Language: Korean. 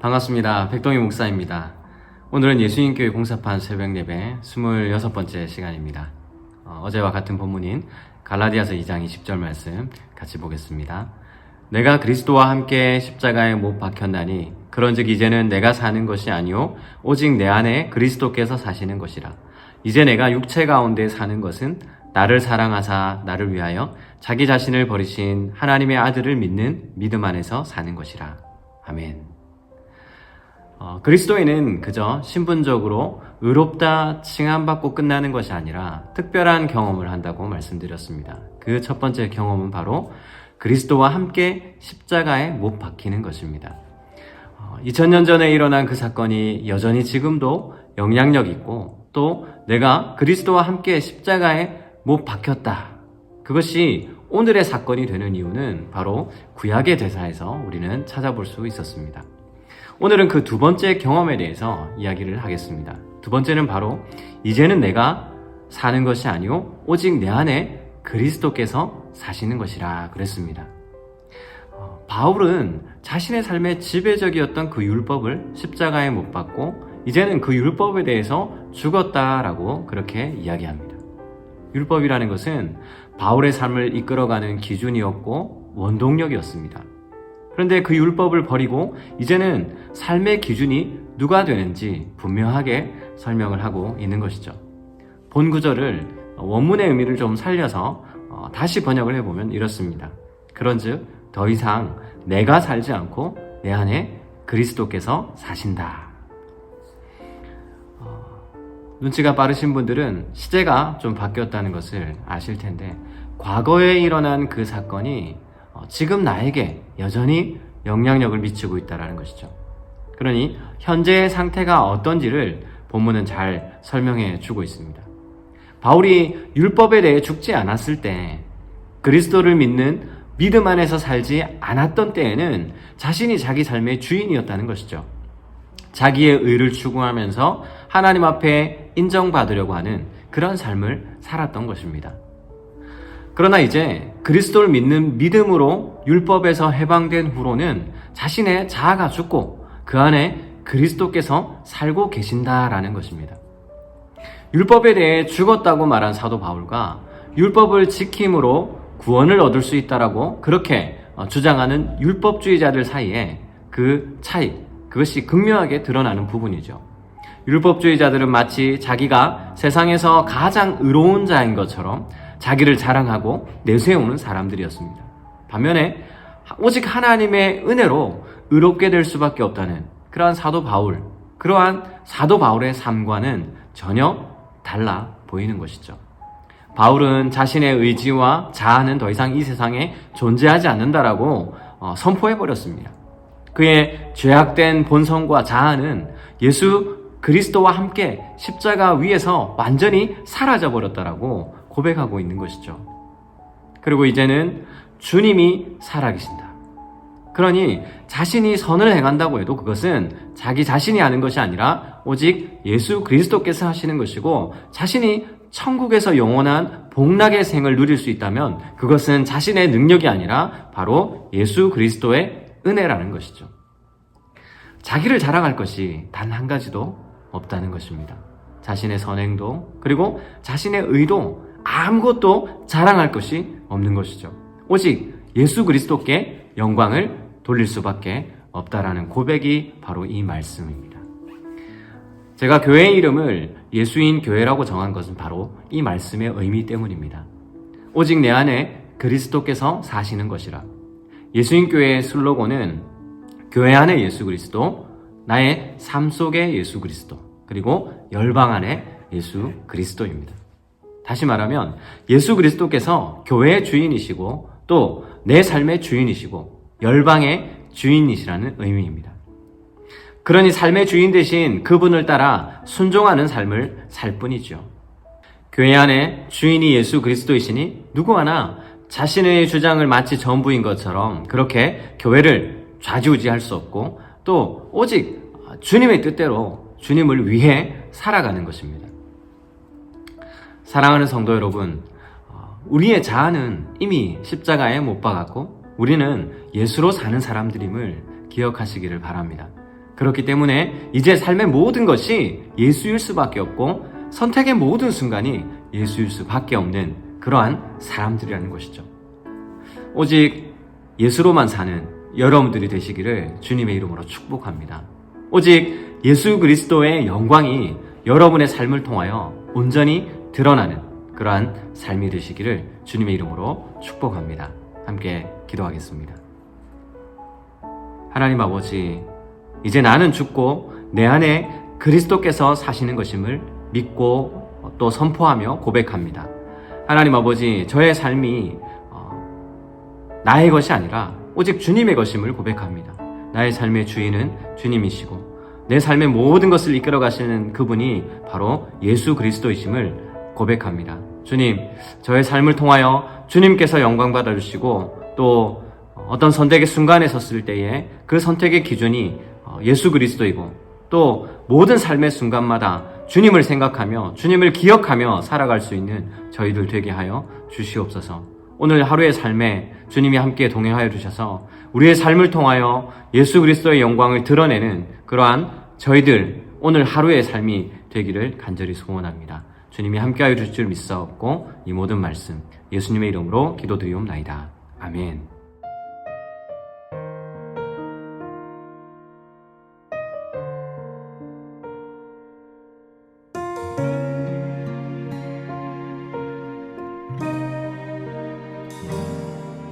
반갑습니다. 백동희 목사입니다. 오늘은 예수님교회 공사판 새벽 예배 26번째 시간입니다. 어제와 같은 본문인 갈라디아서 2장 20절 말씀 같이 보겠습니다. 내가 그리스도와 함께 십자가에 못 박혔나니 그런즉 이제는 내가 사는 것이 아니요 오직 내 안에 그리스도께서 사시는 것이라. 이제 내가 육체 가운데 사는 것은 나를 사랑하사 나를 위하여 자기 자신을 버리신 하나님의 아들을 믿는 믿음 안에서 사는 것이라. 아멘. 그리스도인은 그저 신분적으로 의롭다 칭함받고 끝나는 것이 아니라 특별한 경험을 한다고 말씀드렸습니다. 그 첫 번째 경험은 바로 그리스도와 함께 십자가에 못 박히는 것입니다. 2000년 전에 일어난 그 사건이 여전히 지금도 영향력 있고 또 내가 그리스도와 함께 십자가에 못 박혔다. 그것이 오늘의 사건이 되는 이유는 바로 구약의 대사에서 우리는 찾아볼 수 있었습니다. 오늘은 그 두 번째 경험에 대해서 이야기를 하겠습니다. 두 번째는 바로 이제는 내가 사는 것이 아니오 오직 내 안에 그리스도께서 사시는 것이라 그랬습니다. 바울은 자신의 삶의 지배적이었던 그 율법을 십자가에 못 박고 이제는 그 율법에 대해서 죽었다라고 그렇게 이야기합니다. 율법이라는 것은 바울의 삶을 이끌어가는 기준이었고 원동력이었습니다. 그런데 그 율법을 버리고 이제는 삶의 기준이 누가 되는지 분명하게 설명을 하고 있는 것이죠. 본 구절을 원문의 의미를 좀 살려서 다시 번역을 해보면 이렇습니다. 그런즉 더 이상 내가 살지 않고 내 안에 그리스도께서 사신다. 눈치가 빠르신 분들은 시제가 좀 바뀌었다는 것을 아실 텐데 과거에 일어난 그 사건이 지금 나에게 여전히 영향력을 미치고 있다는 것이죠. 그러니 현재의 상태가 어떤지를 본문은 잘 설명해 주고 있습니다. 바울이 율법에 대해 죽지 않았을 때 그리스도를 믿는 믿음 안에서 살지 않았던 때에는 자신이 자기 삶의 주인이었다는 것이죠. 자기의 의를 추구하면서 하나님 앞에 인정받으려고 하는 그런 삶을 살았던 것입니다. 그러나 이제 그리스도를 믿는 믿음으로 율법에서 해방된 후로는 자신의 자아가 죽고 그 안에 그리스도께서 살고 계신다라는 것입니다. 율법에 대해 죽었다고 말한 사도 바울과 율법을 지킴으로 구원을 얻을 수 있다라고 그렇게 주장하는 율법주의자들 사이에 그 차이, 그것이 극명하게 드러나는 부분이죠. 율법주의자들은 마치 자기가 세상에서 가장 의로운 자인 것처럼 자기를 자랑하고 내세우는 사람들이었습니다. 반면에 오직 하나님의 은혜로 의롭게 될 수밖에 없다는 그러한 사도 바울, 그러한 사도 바울의 삶과는 전혀 달라 보이는 것이죠. 바울은 자신의 의지와 자아는 더 이상 이 세상에 존재하지 않는다라고 선포해버렸습니다. 그의 죄악된 본성과 자아는 예수 그리스도와 함께 십자가 위에서 완전히 사라져버렸다라고 고백하고 있는 것이죠. 그리고 이제는 주님이 살아계신다. 그러니 자신이 선을 행한다고 해도 그것은 자기 자신이 하는 것이 아니라 오직 예수 그리스도께서 하시는 것이고 자신이 천국에서 영원한 복락의 생을 누릴 수 있다면 그것은 자신의 능력이 아니라 바로 예수 그리스도의 은혜라는 것이죠. 자기를 자랑할 것이 단 한 가지도 없다는 것입니다. 자신의 선행도 그리고 자신의 의도 아무것도 자랑할 것이 없는 것이죠. 오직 예수 그리스도께 영광을 돌릴 수밖에 없다라는 고백이 바로 이 말씀입니다. 제가 교회의 이름을 예수인 교회라고 정한 것은 바로 이 말씀의 의미 때문입니다. 오직 내 안에 그리스도께서 사시는 것이라. 예수인 교회의 슬로건은 교회 안에 예수 그리스도, 나의 삶 속에 예수 그리스도, 그리고 열방 안에 예수 그리스도입니다. 다시 말하면 예수 그리스도께서 교회의 주인이시고 또 내 삶의 주인이시고 열방의 주인이시라는 의미입니다. 그러니 삶의 주인 대신 그분을 따라 순종하는 삶을 살 뿐이죠. 교회 안에 주인이 예수 그리스도이시니 누구 하나 자신의 주장을 마치 전부인 것처럼 그렇게 교회를 좌지우지할 수 없고 또 오직 주님의 뜻대로 주님을 위해 살아가는 것입니다. 사랑하는 성도 여러분, 우리의 자아는 이미 십자가에 못 박았고 우리는 예수로 사는 사람들임을 기억하시기를 바랍니다. 그렇기 때문에 이제 삶의 모든 것이 예수일 수밖에 없고 선택의 모든 순간이 예수일 수밖에 없는 그러한 사람들이라는 것이죠. 오직 예수로만 사는 여러분들이 되시기를 주님의 이름으로 축복합니다. 오직 예수 그리스도의 영광이 여러분의 삶을 통하여 온전히 드러나는 그러한 삶이 되시기를 주님의 이름으로 축복합니다. 함께 기도하겠습니다. 하나님 아버지, 이제 나는 죽고 내 안에 그리스도께서 사시는 것임을 믿고 또 선포하며 고백합니다. 하나님 아버지, 저의 삶이 나의 것이 아니라 오직 주님의 것임을 고백합니다. 나의 삶의 주인은 주님이시고 내 삶의 모든 것을 이끌어 가시는 그분이 바로 예수 그리스도이심을 고백합니다. 주님, 저의 삶을 통하여 주님께서 영광 받아주시고 또 어떤 선택의 순간에 섰을 때에 그 선택의 기준이 예수 그리스도이고 또 모든 삶의 순간마다 주님을 생각하며 주님을 기억하며 살아갈 수 있는 저희들 되게 하여 주시옵소서. 오늘 하루의 삶에 주님이 함께 동행하여 주셔서 우리의 삶을 통하여 예수 그리스도의 영광을 드러내는 그러한 저희들 오늘 하루의 삶이 되기를 간절히 소원합니다. 주님이 함께하여 주실 줄 믿사옵고 이 모든 말씀 예수님의 이름으로 기도드리옵나이다. 아멘.